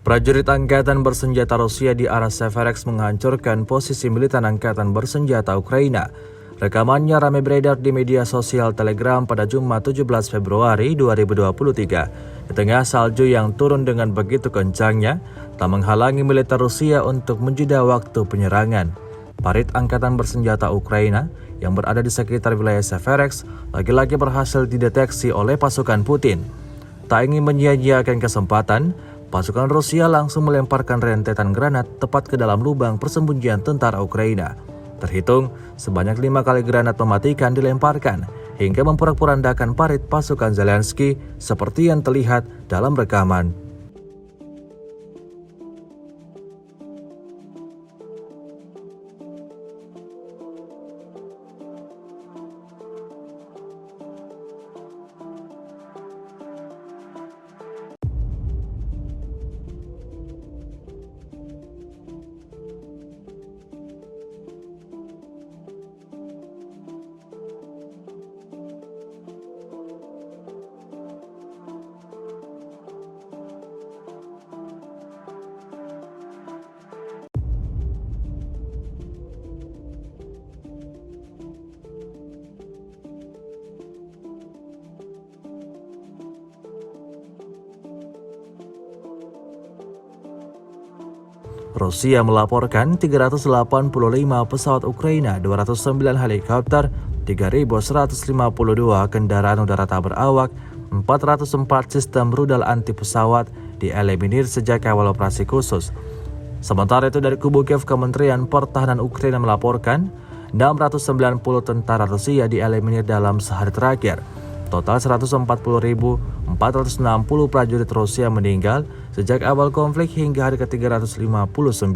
Prajurit angkatan bersenjata Rusia di arah Severex menghancurkan posisi militan angkatan bersenjata Ukraina. Rekamannya ramai beredar di media sosial Telegram pada Jumat 17 Februari 2023. Di tengah salju yang turun dengan begitu kencangnya, tak menghalangi militer Rusia untuk menjeda waktu penyerangan. Parit angkatan bersenjata Ukraina yang berada di sekitar wilayah Severex lagi-lagi berhasil dideteksi oleh pasukan Putin. Tak ingin menyia-nyiakan kesempatan, pasukan Rusia langsung melemparkan rentetan granat tepat ke dalam lubang persembunyian tentara Ukraina. Terhitung, sebanyak 5 kali granat mematikan dilemparkan hingga memporak-porandakan parit pasukan Zelensky seperti yang terlihat dalam rekaman. Rusia melaporkan 385 pesawat Ukraina, 209 helikopter, 3.152 kendaraan udara tak berawak, 404 sistem rudal anti pesawat dieliminir sejak awal operasi khusus. Sementara itu dari kubu Kiev, Kementerian Pertahanan Ukraina melaporkan 690 tentara Rusia dieliminir dalam sehari terakhir. Total 140.460 prajurit Rusia meninggal sejak awal konflik hingga hari ke-359.